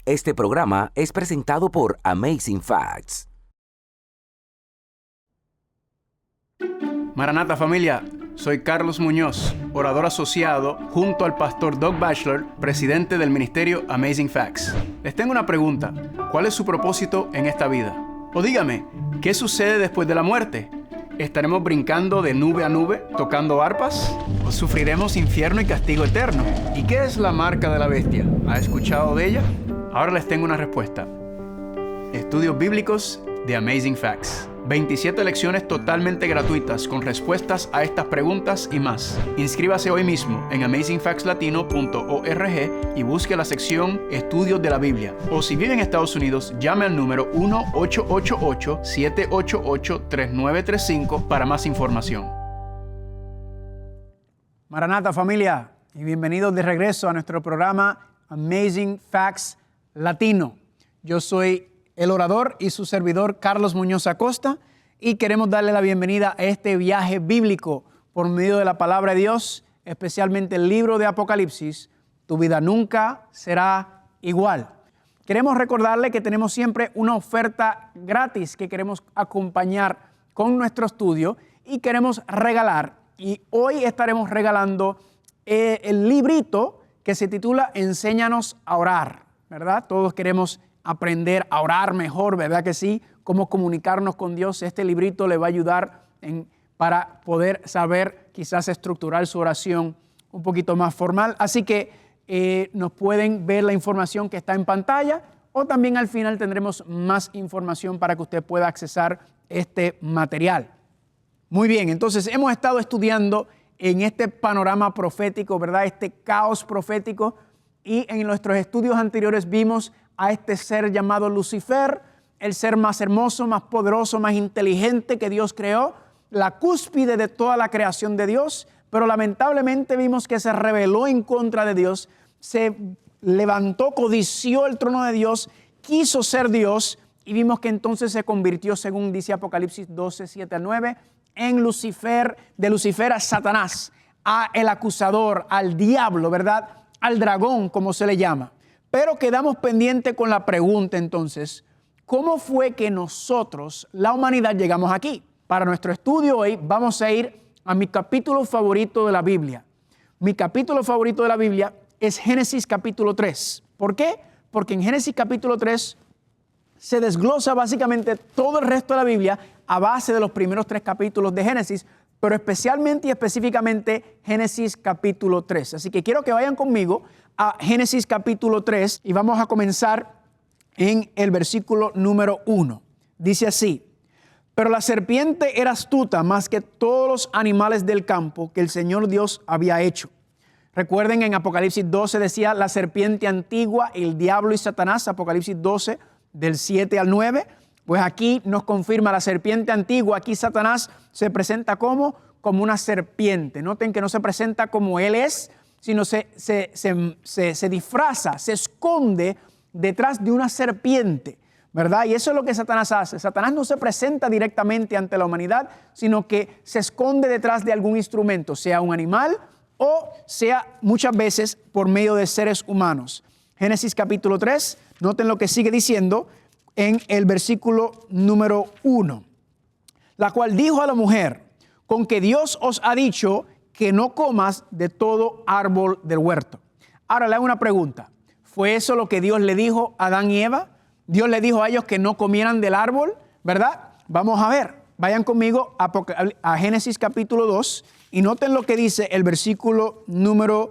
Este programa es presentado por Amazing Facts. Maranata familia, soy Carlos Muñoz, orador asociado junto al pastor Doug Batchelor, presidente del ministerio Amazing Facts. Les tengo una pregunta, ¿cuál es su propósito en esta vida? O dígame, ¿qué sucede después de la muerte? ¿Estaremos brincando de nube a nube, tocando arpas? ¿O sufriremos infierno y castigo eterno? ¿Y qué es la marca de la bestia? ¿Ha escuchado de ella? Ahora les tengo una respuesta. Estudios bíblicos de Amazing Facts. 27 lecciones totalmente gratuitas con respuestas a estas preguntas y más. Inscríbase hoy mismo en amazingfactslatino.org y busque la sección Estudios de la Biblia. O si vive en Estados Unidos, llame al número 1-888-788-3935 para más información. Maranata familia, y bienvenidos de regreso a nuestro programa Amazing Facts Latino. Yo soy el orador y su servidor Carlos Muñoz Acosta y queremos darle la bienvenida a este viaje bíblico por medio de la palabra de Dios, especialmente el libro de Apocalipsis. Tu vida nunca será igual. Queremos recordarle que tenemos siempre una oferta gratis que queremos acompañar con nuestro estudio y queremos regalar. Y hoy estaremos regalando el librito que se titula Enséñanos a orar, ¿verdad? Todos queremos aprender a orar mejor, ¿verdad que sí? Cómo comunicarnos con Dios. Este librito le va a ayudar para poder saber, quizás estructurar su oración un poquito más formal. Así que nos pueden ver la información que está en pantalla o también al final tendremos más información para que usted pueda accesar este material. Muy bien, entonces hemos estado estudiando en este panorama profético, ¿verdad? Este caos profético, y en nuestros estudios anteriores vimos a este ser llamado Lucifer, el ser más hermoso, más poderoso, más inteligente que Dios creó, la cúspide de toda la creación de Dios, pero lamentablemente vimos que se rebeló en contra de Dios, se levantó, codició el trono de Dios, quiso ser Dios, y vimos que entonces se convirtió, según dice Apocalipsis 12, 7 al 9, en Lucifer, de Lucifer a Satanás, a el acusador, al diablo, ¿verdad? Al dragón, como se le llama. Pero quedamos pendientes con la pregunta entonces, ¿cómo fue que nosotros, la humanidad, llegamos aquí? Para nuestro estudio hoy vamos a ir a mi capítulo favorito de la Biblia. Mi capítulo favorito de la Biblia es Génesis capítulo 3. ¿Por qué? Porque en Génesis capítulo 3 se desglosa básicamente todo el resto de la Biblia a base de los primeros 3 capítulos de Génesis, pero especialmente y específicamente Génesis capítulo 3. Así que quiero que vayan conmigo a Génesis capítulo 3 y vamos a comenzar en el versículo número 1. Dice así: pero la serpiente era astuta más que todos los animales del campo que el Señor Dios había hecho. Recuerden, en Apocalipsis 12 decía la serpiente antigua, el diablo y Satanás, Apocalipsis 12 del 7 al 9. Pues aquí nos confirma la serpiente antigua. Aquí Satanás se presenta como una serpiente. Noten que no se presenta como él es, sino se disfraza, se esconde detrás de una serpiente, ¿verdad? Y eso es lo que Satanás hace. Satanás no se presenta directamente ante la humanidad, sino que se esconde detrás de algún instrumento, sea un animal o sea muchas veces por medio de seres humanos. Génesis capítulo 3, noten lo que sigue diciendo en el versículo número 1. La cual dijo a la mujer: con que Dios os ha dicho que no comas de todo árbol del huerto. Ahora le hago una pregunta. ¿Fue eso lo que Dios le dijo a Adán y Eva? Dios le dijo a ellos que no comieran del árbol, ¿verdad? Vamos a ver. Vayan conmigo a Génesis capítulo 2 y noten lo que dice el versículo número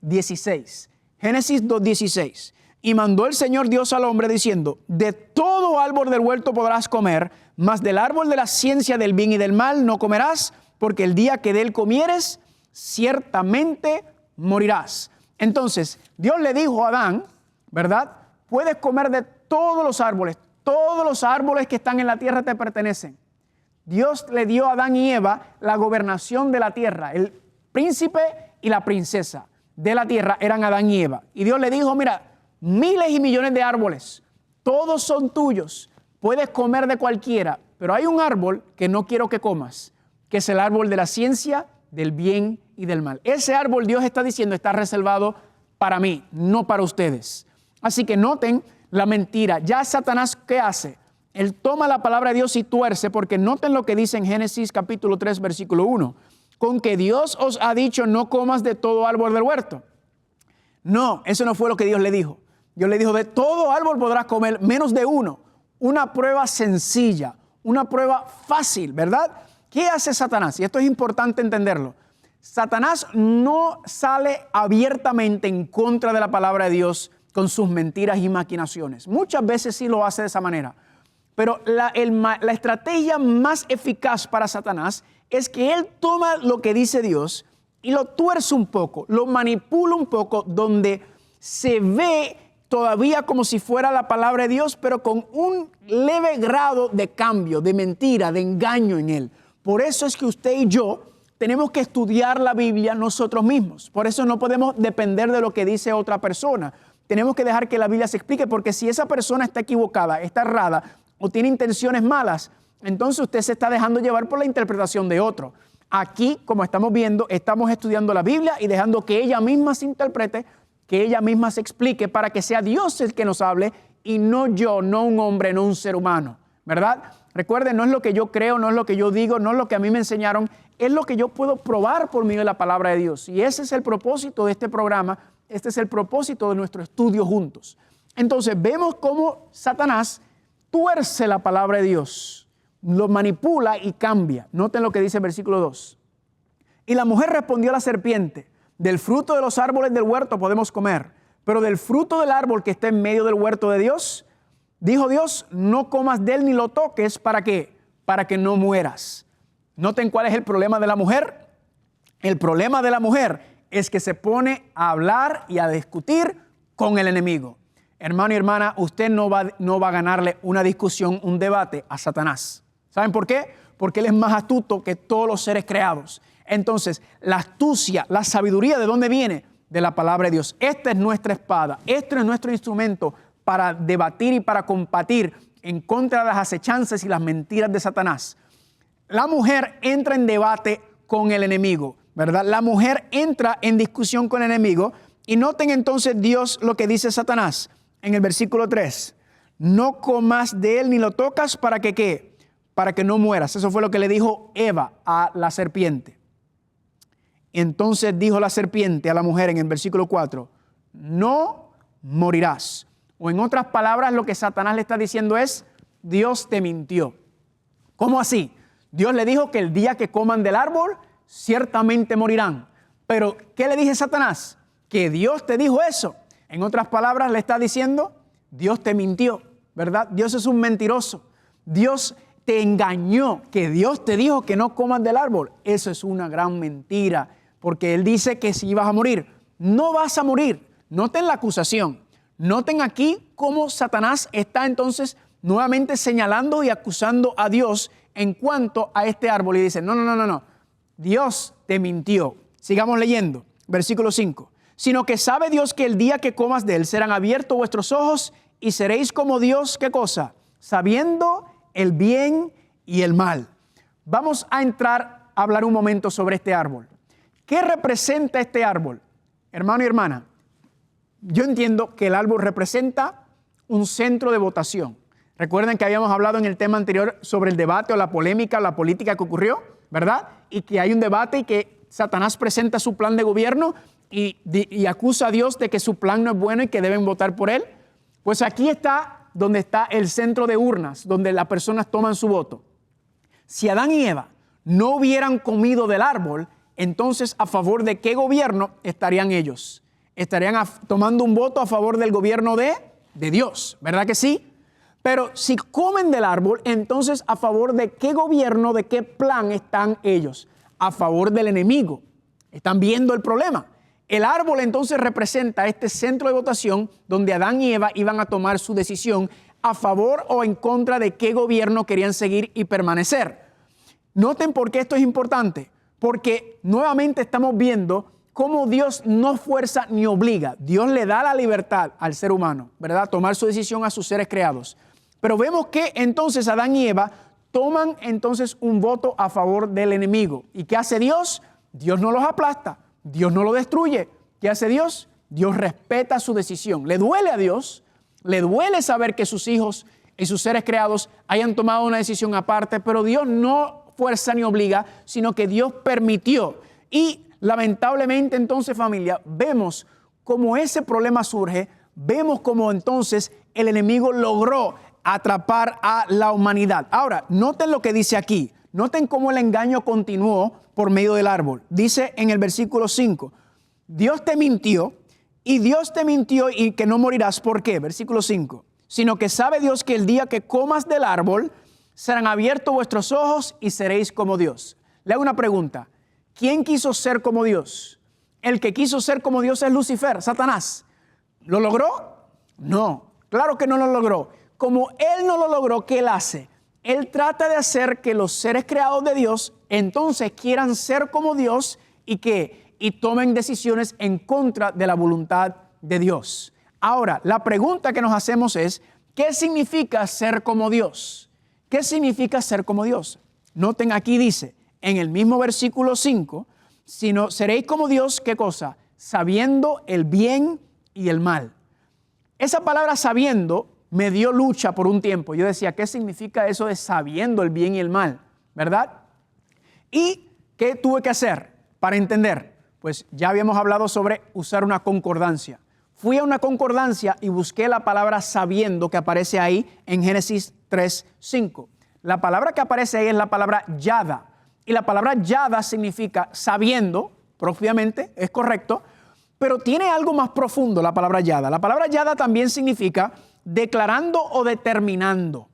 16. Génesis 2:16. Y mandó el Señor Dios al hombre diciendo: de todo árbol del huerto podrás comer, mas del árbol de la ciencia del bien y del mal no comerás, porque el día que de él comieres, ciertamente morirás. Entonces, Dios le dijo a Adán, ¿verdad? Puedes comer de todos los árboles que están en la tierra te pertenecen. Dios le dio a Adán y Eva la gobernación de la tierra. El príncipe y la princesa de la tierra eran Adán y Eva. Y Dios le dijo: mira, miles y millones de árboles, todos son tuyos, puedes comer de cualquiera, pero hay un árbol que no quiero que comas, que es el árbol de la ciencia, del bien y del mal. Ese árbol, Dios está diciendo, está reservado para mí, no para ustedes. Así que noten la mentira. Ya Satanás, ¿qué hace? Él toma la palabra de Dios y tuerce, porque noten lo que dice en Génesis capítulo 3, versículo 1. Con que Dios os ha dicho, no comas de todo árbol del huerto. No, eso no fue lo que Dios le dijo. Dios le dijo, de todo árbol podrás comer, menos de uno. Una prueba sencilla, una prueba fácil, ¿verdad? ¿Qué hace Satanás? Y esto es importante entenderlo. Satanás no sale abiertamente en contra de la palabra de Dios con sus mentiras y maquinaciones. Muchas veces sí lo hace de esa manera. Pero la estrategia más eficaz para Satanás es que él toma lo que dice Dios y lo tuerce un poco, lo manipula un poco, donde se ve todavía como si fuera la palabra de Dios, pero con un leve grado de cambio, de mentira, de engaño en él. Por eso es que usted y yo tenemos que estudiar la Biblia nosotros mismos. Por eso no podemos depender de lo que dice otra persona. Tenemos que dejar que la Biblia se explique, porque si esa persona está equivocada, está errada o tiene intenciones malas, entonces usted se está dejando llevar por la interpretación de otro. Aquí, como estamos viendo, estamos estudiando la Biblia y dejando que ella misma se interprete, que ella misma se explique, para que sea Dios el que nos hable y no yo, no un hombre, no un ser humano, ¿verdad? Recuerden, no es lo que yo creo, no es lo que yo digo, no es lo que a mí me enseñaron, es lo que yo puedo probar por medio de la palabra de Dios. Y ese es el propósito de este programa, este es el propósito de nuestro estudio juntos. Entonces vemos cómo Satanás tuerce la palabra de Dios, lo manipula y cambia. Noten lo que dice el versículo 2. Y la mujer respondió a la serpiente, del fruto de los árboles del huerto podemos comer, pero del fruto del árbol que está en medio del huerto de Dios, dijo Dios, no comas de él ni lo toques. ¿Para qué? Para que no mueras. Noten cuál es el problema de la mujer. El problema de la mujer es que se pone a hablar y a discutir con el enemigo. Hermano y hermana, usted no va a ganarle una discusión, un debate a Satanás. ¿Saben por qué? Porque él es más astuto que todos los seres creados. Entonces, la astucia, la sabiduría, ¿de dónde viene? De la palabra de Dios. Esta es nuestra espada, este es nuestro instrumento para debatir y para combatir en contra de las acechanzas y las mentiras de Satanás. La mujer entra en debate con el enemigo, ¿verdad? La mujer entra en discusión con el enemigo, y noten entonces Dios lo que dice Satanás en el versículo 3. No comas de él ni lo tocas, ¿para que qué? Para que no mueras. Eso fue lo que le dijo Eva a la serpiente. Entonces dijo la serpiente a la mujer en el versículo 4, no morirás. O en otras palabras, lo que Satanás le está diciendo es, Dios te mintió. ¿Cómo así? Dios le dijo que el día que coman del árbol, ciertamente morirán. Pero, ¿qué le dice Satanás? Que Dios te dijo eso. En otras palabras, le está diciendo, Dios te mintió, ¿verdad? Dios es un mentiroso. Dios te engañó, que Dios te dijo que no comas del árbol. Eso es una gran mentira, porque Él dice que si ibas a morir, no vas a morir. Noten la acusación. Noten aquí cómo Satanás está entonces nuevamente señalando y acusando a Dios en cuanto a este árbol. Y dice, no. Dios te mintió. Sigamos leyendo. Versículo 5. Sino que sabe Dios que el día que comas de él serán abiertos vuestros ojos y seréis como Dios, ¿qué cosa? Sabiendo el bien y el mal. Vamos a entrar a hablar un momento sobre este árbol. ¿Qué representa este árbol? Hermano y hermana, yo entiendo que el árbol representa un centro de votación. Recuerden que habíamos hablado en el tema anterior sobre el debate o la polémica o la política que ocurrió, ¿verdad? Y que hay un debate y que Satanás presenta su plan de gobierno y acusa a Dios de que su plan no es bueno y que deben votar por él. Pues aquí está donde está el centro de urnas, donde las personas toman su voto. Si Adán y Eva no hubieran comido del árbol, entonces ¿a favor de qué gobierno estarían ellos? Estarían tomando un voto a favor del gobierno de Dios, ¿verdad que sí? Pero si comen del árbol, entonces ¿a favor de qué gobierno, de qué plan están ellos? A favor del enemigo. ¿Están viendo el problema? El árbol entonces representa este centro de votación donde Adán y Eva iban a tomar su decisión a favor o en contra de qué gobierno querían seguir y permanecer. Noten por qué esto es importante, porque nuevamente estamos viendo cómo Dios no fuerza ni obliga. Dios le da la libertad al ser humano, ¿verdad? Tomar su decisión a sus seres creados. Pero vemos que entonces Adán y Eva toman entonces un voto a favor del enemigo. ¿Y qué hace Dios? Dios no los aplasta, Dios no lo destruye. ¿Qué hace Dios? Dios respeta su decisión. Le duele a Dios, le duele saber que sus hijos y sus seres creados hayan tomado una decisión aparte, pero Dios no fuerza ni obliga, sino que Dios permitió. Y lamentablemente entonces, familia, vemos cómo ese problema surge, vemos cómo entonces el enemigo logró atrapar a la humanidad. Ahora, noten lo que dice aquí. Noten cómo el engaño continuó por medio del árbol. Dice en el versículo 5, Dios te mintió y que no morirás. ¿Por qué? Versículo 5. Sino que sabe Dios que el día que comas del árbol serán abiertos vuestros ojos y seréis como Dios. Le hago una pregunta. ¿Quién quiso ser como Dios? El que quiso ser como Dios es Lucifer, Satanás. ¿Lo logró? No, claro que no lo logró. Como él no lo logró, ¿qué él hace? Él trata de hacer que los seres creados de Dios entonces quieran ser como Dios y tomen decisiones en contra de la voluntad de Dios. Ahora, la pregunta que nos hacemos es, ¿qué significa ser como Dios? ¿Qué significa ser como Dios? Noten aquí dice, en el mismo versículo 5, sino seréis como Dios, ¿qué cosa? Sabiendo el bien y el mal. Esa palabra sabiendo me dio lucha por un tiempo. Yo decía, ¿qué significa eso de sabiendo el bien y el mal? ¿Verdad? ¿Y qué tuve que hacer para entender? Pues ya habíamos hablado sobre usar una concordancia. Fui a una concordancia y busqué la palabra sabiendo que aparece ahí en Génesis 3:5. La palabra que aparece ahí es la palabra yada. Y la palabra yada significa sabiendo, propiamente, es correcto, pero tiene algo más profundo la palabra yada. La palabra yada también significa declarando o determinando.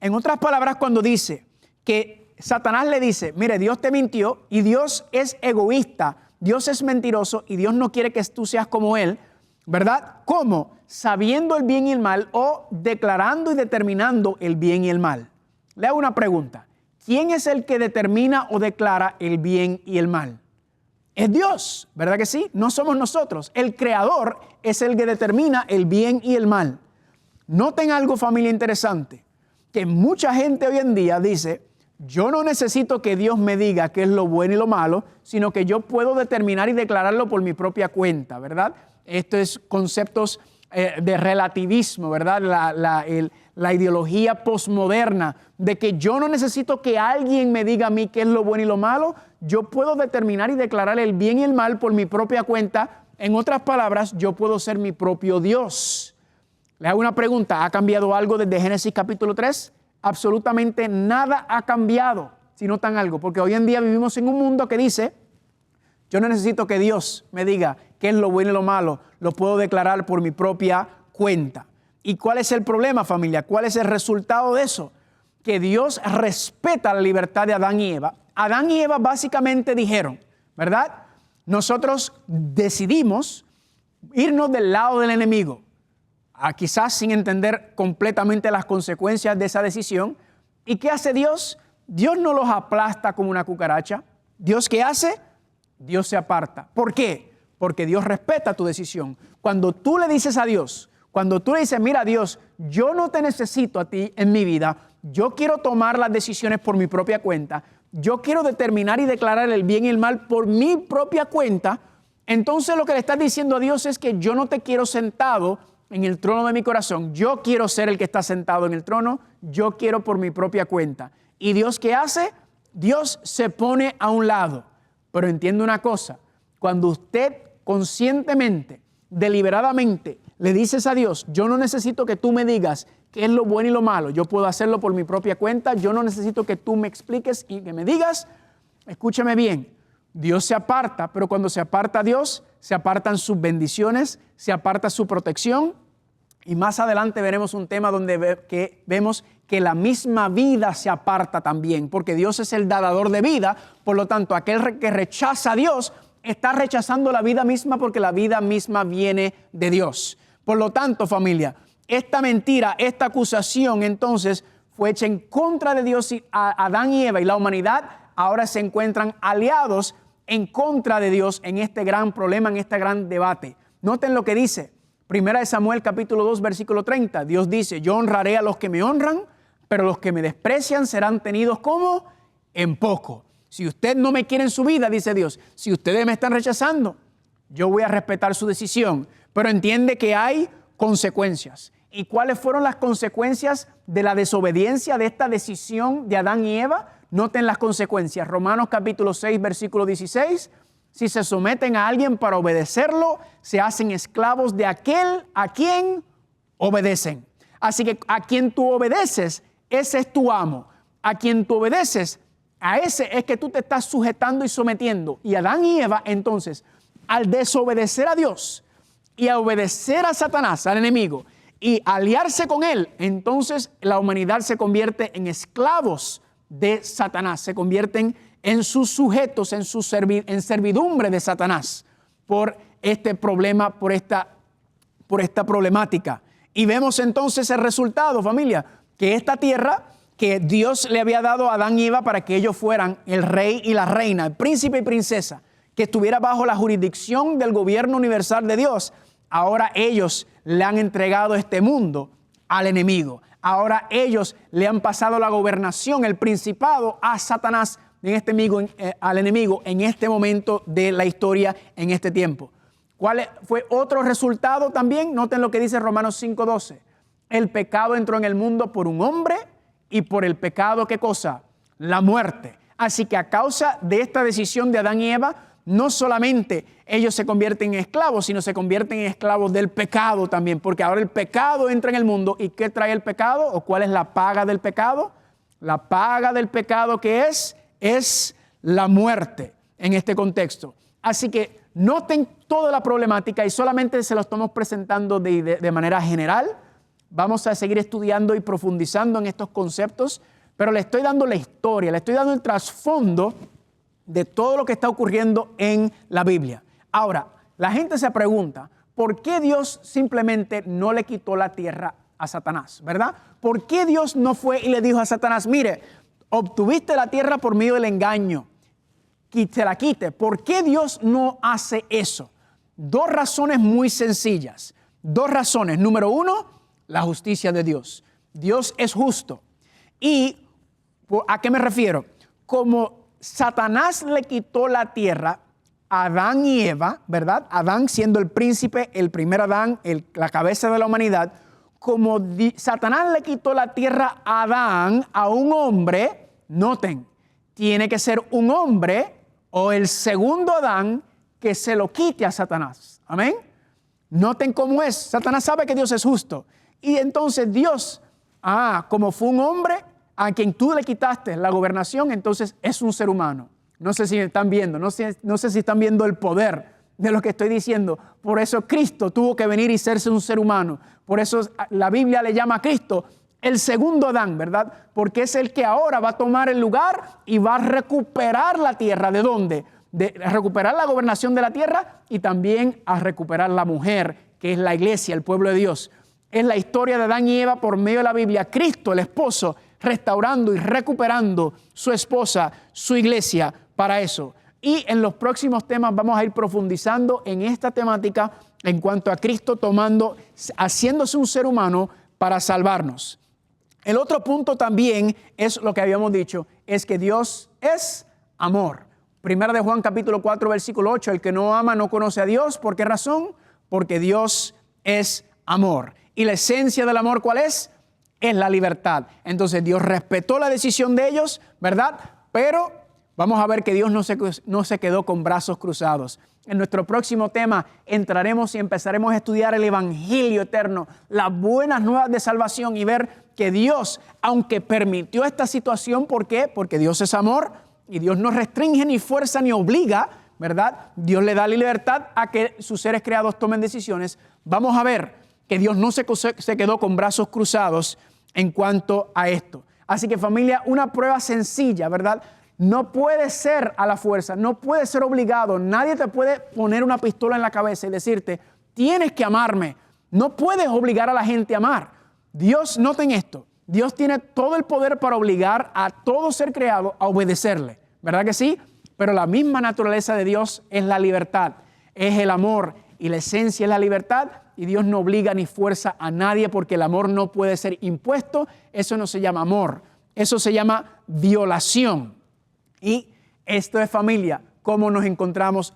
En otras palabras, cuando dice que Satanás le dice, mire, Dios te mintió y Dios es egoísta, Dios es mentiroso y Dios no quiere que tú seas como Él, ¿verdad? ¿Cómo? Sabiendo el bien y el mal o declarando y determinando el bien y el mal. Le hago una pregunta. ¿Quién es el que determina o declara el bien y el mal? Es Dios, ¿verdad que sí? No somos nosotros. El Creador es el que determina el bien y el mal. Noten algo, familia, interesante, que mucha gente hoy en día dice, yo no necesito que Dios me diga qué es lo bueno y lo malo, sino que yo puedo determinar y declararlo por mi propia cuenta, ¿verdad? Esto es conceptos de relativismo, ¿verdad? La ideología posmoderna de que yo no necesito que alguien me diga a mí qué es lo bueno y lo malo, yo puedo determinar y declarar el bien y el mal por mi propia cuenta. En otras palabras, yo puedo ser mi propio Dios. Le hago una pregunta, ¿ha cambiado algo desde Génesis capítulo 3? Absolutamente nada ha cambiado, si notan algo, porque hoy en día vivimos en un mundo que dice, yo no necesito que Dios me diga qué es lo bueno y lo malo, lo puedo declarar por mi propia cuenta. ¿Y cuál es el problema, familia? ¿Cuál es el resultado de eso? Que Dios respeta la libertad de Adán y Eva. Adán y Eva básicamente dijeron, ¿verdad? Nosotros decidimos irnos del lado del enemigo. Quizás sin entender completamente las consecuencias de esa decisión. ¿Y qué hace Dios? Dios no los aplasta como una cucaracha. ¿Dios qué hace? Dios se aparta. ¿Por qué? Porque Dios respeta tu decisión. Cuando tú le dices a Dios, cuando tú le dices, mira Dios, yo no te necesito a ti en mi vida, yo quiero tomar las decisiones por mi propia cuenta, yo quiero determinar y declarar el bien y el mal por mi propia cuenta, entonces lo que le estás diciendo a Dios es que yo no te quiero sentado en el trono de mi corazón, yo quiero ser el que está sentado en el trono, yo quiero por mi propia cuenta. ¿Y Dios qué hace? Dios se pone a un lado. Pero entiende una cosa, cuando usted conscientemente, deliberadamente, le dices a Dios, yo no necesito que tú me digas qué es lo bueno y lo malo, yo puedo hacerlo por mi propia cuenta, yo no necesito que tú me expliques y que me digas, escúchame bien, Dios se aparta, pero cuando se aparta Dios, se apartan sus bendiciones, se aparta su protección y más adelante veremos un tema donde vemos que la misma vida se aparta también, porque Dios es el dador de vida, por lo tanto aquel que rechaza a Dios está rechazando la vida misma porque la vida misma viene de Dios. Por lo tanto, familia, esta mentira, esta acusación entonces fue hecha en contra de Dios y Adán y Eva y la humanidad ahora se encuentran aliados en contra de Dios en este gran problema, en este gran debate. Noten lo que dice, 1 Samuel capítulo 2 versículo 30, Dios dice, yo honraré a los que me honran, pero los que me desprecian serán tenidos como en poco. Si usted no me quiere en su vida, dice Dios, si ustedes me están rechazando, yo voy a respetar su decisión, pero entiende que hay consecuencias. ¿Y cuáles fueron las consecuencias de la desobediencia de esta decisión de Adán y Eva? Noten las consecuencias. Romanos capítulo 6, versículo 16. Si se someten a alguien para obedecerlo, se hacen esclavos de aquel a quien obedecen. Así que a quien tú obedeces, ese es tu amo. A quien tú obedeces, a ese es que tú te estás sujetando y sometiendo. Y Adán y Eva, entonces, al desobedecer a Dios y a obedecer a Satanás, al enemigo, y aliarse con él, entonces la humanidad se convierte en esclavos de Satanás, se convierten en sus sujetos, en servidumbre de Satanás por este problema, por esta problemática. Y vemos entonces el resultado, familia, que esta tierra que Dios le había dado a Adán y Eva para que ellos fueran el rey y la reina, el príncipe y princesa, que estuviera bajo la jurisdicción del gobierno universal de Dios, ahora ellos le han entregado este mundo al enemigo. Ahora ellos le han pasado la gobernación, el principado a Satanás, al enemigo en este momento de la historia, en este tiempo. ¿Cuál fue otro resultado también? Noten lo que dice Romanos 5:12. El pecado entró en el mundo por un hombre y por el pecado, ¿qué cosa? La muerte. Así que a causa de esta decisión de Adán y Eva, no solamente ellos se convierten en esclavos, sino se convierten en esclavos del pecado también, porque ahora el pecado entra en el mundo. ¿Y qué trae el pecado? ¿O cuál es la paga del pecado? La paga del pecado, ¿qué es la muerte en este contexto. Así que noten toda la problemática y solamente se lo estamos presentando de manera general. Vamos a seguir estudiando y profundizando en estos conceptos, pero le estoy dando la historia, le estoy dando el trasfondo de todo lo que está ocurriendo en la Biblia. Ahora, la gente se pregunta, ¿por qué Dios simplemente no le quitó la tierra a Satanás? ¿Verdad? ¿Por qué Dios no fue y le dijo a Satanás, mire, obtuviste la tierra por medio del engaño, que te la quite? ¿Por qué Dios no hace eso? Dos razones muy sencillas. Dos razones. Número uno, la justicia de Dios. Dios es justo. ¿Y a qué me refiero? Como Satanás le quitó la tierra a Adán y Eva, ¿verdad? Adán siendo el príncipe, el primer Adán, la cabeza de la humanidad. Como Satanás le quitó la tierra a Adán, a un hombre, noten, tiene que ser un hombre o el segundo Adán que se lo quite a Satanás. Amén. Noten cómo es. Satanás sabe que Dios es justo. Y entonces Dios, como fue un hombre a quien tú le quitaste la gobernación, entonces es un ser humano. No sé si están viendo, no sé si están viendo el poder de lo que estoy diciendo. Por eso Cristo tuvo que venir y serse un ser humano. Por eso la Biblia le llama a Cristo el segundo Adán, ¿verdad? Porque es el que ahora va a tomar el lugar y va a recuperar la tierra. ¿De dónde? De recuperar la gobernación de la tierra y también a recuperar la mujer, que es la iglesia, el pueblo de Dios. Es la historia de Adán y Eva por medio de la Biblia. Cristo, el esposo, restaurando y recuperando su esposa, su iglesia, para eso. Y en los próximos temas vamos a ir profundizando en esta temática en cuanto a Cristo haciéndose un ser humano para salvarnos. El otro punto también es lo que habíamos dicho, es que Dios es amor. Primera de Juan capítulo 4 versículo 8, el que no ama no conoce a Dios. ¿Por qué razón? Porque Dios es amor. ¿Y la esencia del amor cuál es? Es la libertad. Entonces Dios respetó la decisión de ellos, ¿verdad? Pero vamos a ver que Dios no se quedó con brazos cruzados. En nuestro próximo tema entraremos y empezaremos a estudiar el Evangelio eterno, las buenas nuevas de salvación y ver que Dios, aunque permitió esta situación, ¿por qué? Porque Dios es amor y Dios no restringe ni fuerza ni obliga, ¿verdad? Dios le da la libertad a que sus seres creados tomen decisiones. Vamos a ver que Dios no se quedó con brazos cruzados en cuanto a esto. Así que familia, una prueba sencilla, ¿verdad? No puede ser a la fuerza, no puede ser obligado. Nadie te puede poner una pistola en la cabeza y decirte, tienes que amarme. No puedes obligar a la gente a amar. Dios, noten esto, Dios tiene todo el poder para obligar a todo ser creado a obedecerle. ¿Verdad que sí? Pero la misma naturaleza de Dios es la libertad, es el amor y la esencia es la libertad. Y Dios no obliga ni fuerza a nadie porque el amor no puede ser impuesto. Eso no se llama amor, eso se llama violación. Y esto es familia, cómo nos encontramos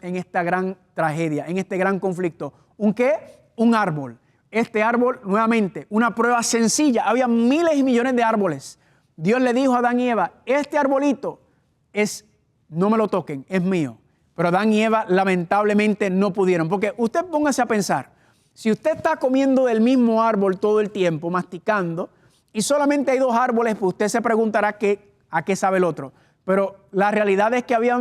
en esta gran tragedia, en este gran conflicto. ¿Un qué? Un árbol. Este árbol, nuevamente, una prueba sencilla. Había miles y millones de árboles. Dios le dijo a Adán y Eva, este arbolito no me lo toquen, es mío. Pero Adán y Eva lamentablemente no pudieron. Porque usted póngase a pensar, si usted está comiendo del mismo árbol todo el tiempo, masticando, y solamente hay 2 árboles, pues usted se preguntará a qué sabe el otro. Pero la realidad es que había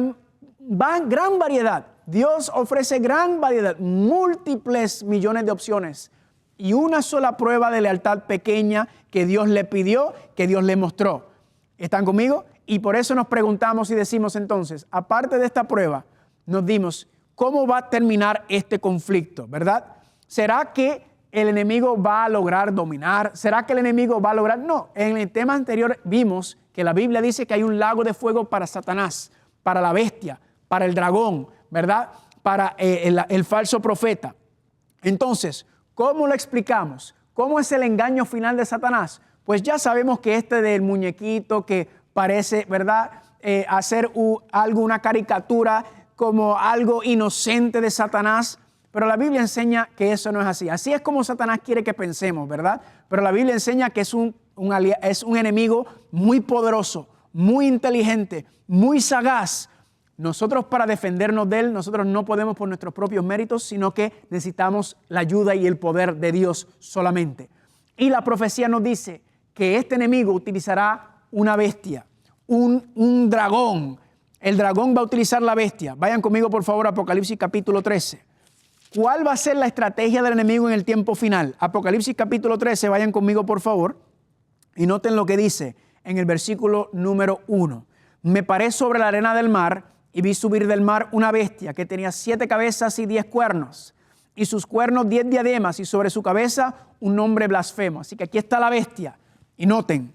gran variedad. Dios ofrece gran variedad, múltiples millones de opciones. Y una sola prueba de lealtad pequeña que Dios le pidió, que Dios le mostró. ¿Están conmigo? Y por eso nos preguntamos y decimos entonces, aparte de esta prueba, nos dimos, ¿cómo va a terminar este conflicto? ¿Verdad? ¿Será que el enemigo va a lograr dominar? ¿Será que el enemigo va a lograr? No, en el tema anterior vimos que la Biblia dice que hay un lago de fuego para Satanás, para la bestia, para el dragón, ¿verdad? Para el falso profeta. Entonces, ¿cómo lo explicamos? ¿Cómo es el engaño final de Satanás? Pues ya sabemos que del muñequito que parece, ¿verdad? Hacer una caricatura como algo inocente de Satanás, pero la Biblia enseña que eso no es así. Así es como Satanás quiere que pensemos, ¿verdad? Pero la Biblia enseña que es un enemigo muy poderoso, muy inteligente, muy sagaz. Nosotros, para defendernos de él, nosotros no podemos por nuestros propios méritos, sino que necesitamos la ayuda y el poder de Dios solamente. Y la profecía nos dice que este enemigo utilizará una bestia, un dragón. El dragón va a utilizar la bestia. Vayan conmigo, por favor, a Apocalipsis capítulo 13. ¿Cuál va a ser la estrategia del enemigo en el tiempo final? Apocalipsis capítulo 13, vayan conmigo, por favor, y noten lo que dice en el versículo número 1. Me paré sobre la arena del mar y vi subir del mar una bestia que tenía 7 cabezas y 10 cuernos, y sus cuernos 10 diademas, y sobre su cabeza un nombre blasfemo. Así que aquí está la bestia. Y noten,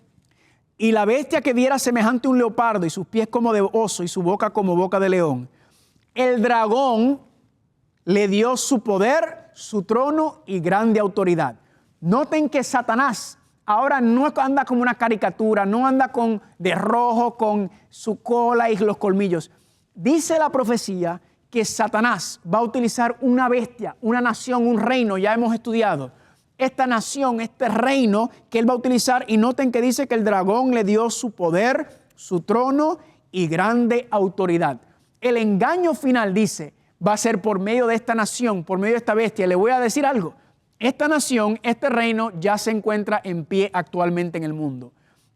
y la bestia que viera semejante a un leopardo, y sus pies como de oso, y su boca como boca de león. El dragón le dio su poder, su trono y grande autoridad. Noten que Satanás ahora no anda como una caricatura, no anda de rojo con su cola y los colmillos. Dice la profecía que Satanás va a utilizar una bestia, una nación, un reino, ya hemos estudiado. Esta nación, este reino que él va a utilizar, y noten que dice que el dragón le dio su poder, su trono y grande autoridad. El engaño final, dice, va a ser por medio de esta nación, por medio de esta bestia. Le voy a decir algo. Esta nación, este reino ya se encuentra en pie actualmente en el mundo.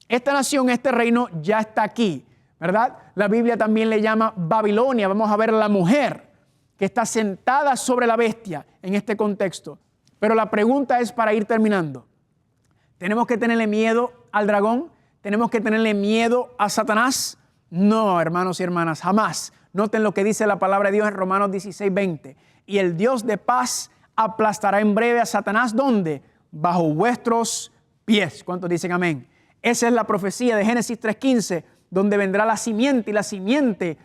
Esta nación, este reino ya está aquí, ¿verdad? La Biblia también le llama Babilonia. Vamos a ver a la mujer que está sentada sobre la bestia en este contexto. Pero la pregunta es, para ir terminando, ¿tenemos que tenerle miedo al dragón? ¿Tenemos que tenerle miedo a Satanás? No, hermanos y hermanas, jamás. Noten lo que dice la palabra de Dios en Romanos 16:20. Y el Dios de paz aplastará en breve a Satanás, ¿dónde? Bajo vuestros pies. ¿Cuántos dicen amén? Esa es la profecía de Génesis 3:15, donde vendrá la simiente, y la simiente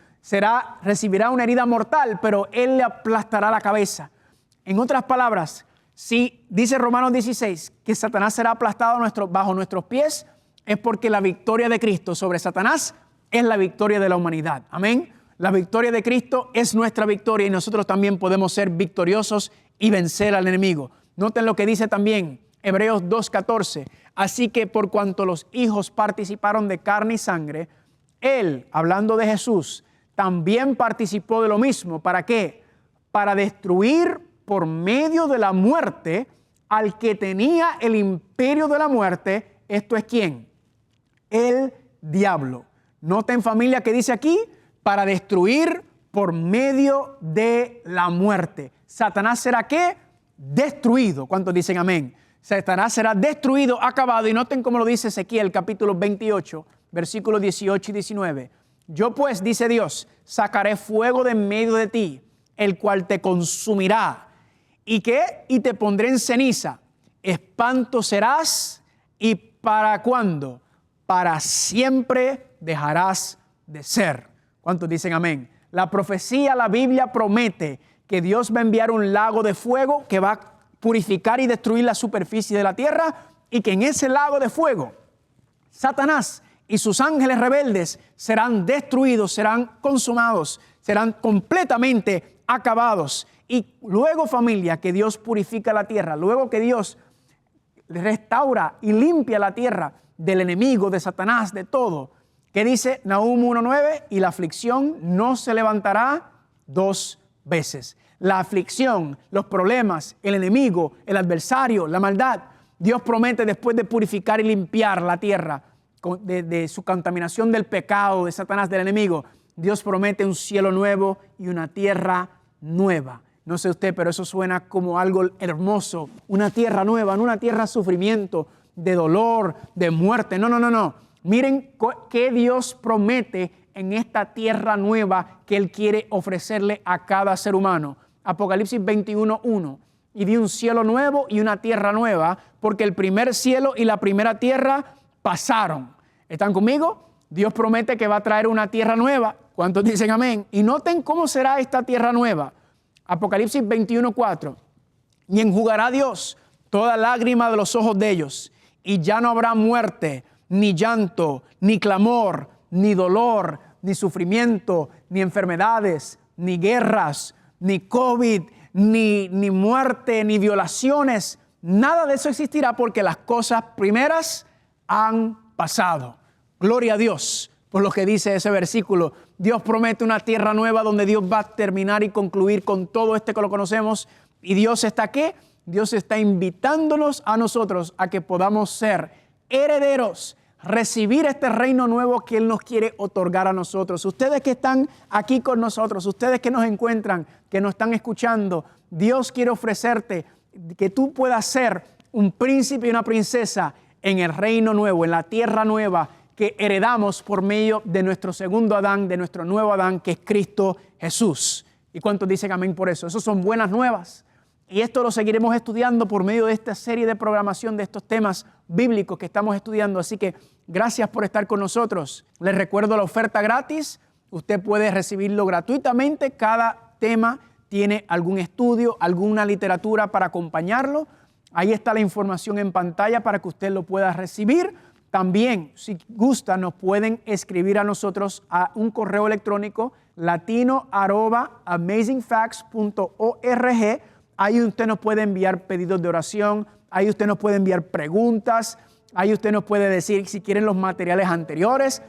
recibirá una herida mortal, pero él le aplastará la cabeza. En otras palabras, si dice Romanos 16 que Satanás será aplastado bajo nuestros pies, es porque la victoria de Cristo sobre Satanás es la victoria de la humanidad. Amén. La victoria de Cristo es nuestra victoria, y nosotros también podemos ser victoriosos y vencer al enemigo. Noten lo que dice también Hebreos 2:14. Así que por cuanto los hijos participaron de carne y sangre, él, hablando de Jesús, también participó de lo mismo. ¿Para qué? Para destruir por medio de la muerte al que tenía el imperio de la muerte. ¿Esto es quién? El diablo. Noten, familia, que dice aquí, para destruir por medio de la muerte. Satanás será ¿qué? Destruido. ¿Cuántos dicen amén? Satanás será destruido, acabado. Y noten cómo lo dice Ezequiel capítulo 28, versículos 18 y 19. Yo pues, dice Dios, sacaré fuego de en medio de ti, el cual te consumirá. ¿Y qué? Y te pondré en ceniza. Espanto serás. ¿Y para cuándo? Para siempre dejarás de ser. ¿Cuántos dicen amén? La profecía, la Biblia promete que Dios va a enviar un lago de fuego que va a purificar y destruir la superficie de la tierra, y que en ese lago de fuego Satanás y sus ángeles rebeldes serán destruidos, serán consumados, serán completamente acabados. Y luego, familia, que Dios purifica la tierra, luego que Dios restaura y limpia la tierra del enemigo, de Satanás, de todo, que dice Nahum 1:9, y la aflicción no se levantará 2 veces. La aflicción, los problemas, el enemigo, el adversario, la maldad, Dios promete después de purificar y limpiar la tierra de su contaminación del pecado, de Satanás, del enemigo, Dios promete un cielo nuevo y una tierra nueva. No sé usted, pero eso suena como algo hermoso. Una tierra nueva, no una tierra de sufrimiento, de dolor, de muerte. No. Miren qué Dios promete en esta tierra nueva que Él quiere ofrecerle a cada ser humano. Apocalipsis 21:1. Y vi un cielo nuevo y una tierra nueva, porque el primer cielo y la primera tierra pasaron. ¿Están conmigo? Dios promete que va a traer una tierra nueva. ¿Cuántos dicen amén? Y noten cómo será esta tierra nueva. Apocalipsis 21:4. Y enjugará Dios toda lágrima de los ojos de ellos, y ya no habrá muerte, ni llanto, ni clamor, ni dolor, ni sufrimiento, ni enfermedades, ni guerras, ni COVID, ni muerte, ni violaciones. Nada de eso existirá, porque las cosas primeras han pasado. Gloria a Dios por lo que dice ese versículo. Dios promete una tierra nueva donde Dios va a terminar y concluir con todo que lo conocemos. ¿Y Dios está qué? Dios está invitándonos a nosotros a que podamos ser herederos, recibir este reino nuevo que Él nos quiere otorgar a nosotros. Ustedes que están aquí con nosotros, ustedes que nos encuentran, que nos están escuchando, Dios quiere ofrecerte que tú puedas ser un príncipe y una princesa en el reino nuevo, en la tierra nueva que heredamos por medio de nuestro segundo Adán, de nuestro nuevo Adán, que es Cristo Jesús. ¿Y cuántos dicen amén por eso? Eso son buenas nuevas. Y esto lo seguiremos estudiando por medio de esta serie de programación de estos temas bíblicos que estamos estudiando. Así que gracias por estar con nosotros. Les recuerdo la oferta gratis. Usted puede recibirlo gratuitamente. Cada tema tiene algún estudio, alguna literatura para acompañarlo. Ahí está la información en pantalla para que usted lo pueda recibir. También, si gusta, nos pueden escribir a nosotros a un correo electrónico latino@amazingfacts.org. Ahí usted nos puede enviar pedidos de oración, ahí usted nos puede enviar preguntas, ahí usted nos puede decir si quieren los materiales anteriores.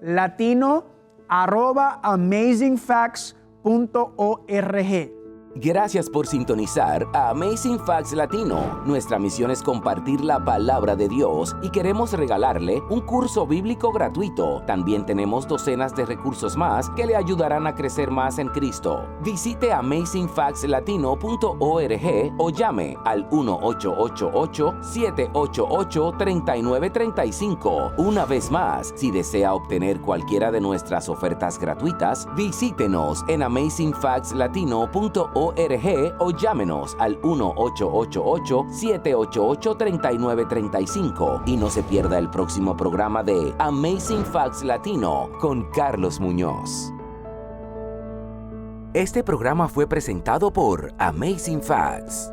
latino@amazingfacts.org. Gracias por sintonizar a Amazing Facts Latino. Nuestra misión es compartir la palabra de Dios y queremos regalarle un curso bíblico gratuito. También tenemos docenas de recursos más que le ayudarán a crecer más en Cristo. Visite amazingfactslatino.org o llame al 1-888-788-3935. Una vez más, si desea obtener cualquiera de nuestras ofertas gratuitas, visítenos en amazingfactslatino.org o llámenos al 1-888-788-3935 y no se pierda el próximo programa de Amazing Facts Latino con Carlos Muñoz. Este programa fue presentado por Amazing Facts.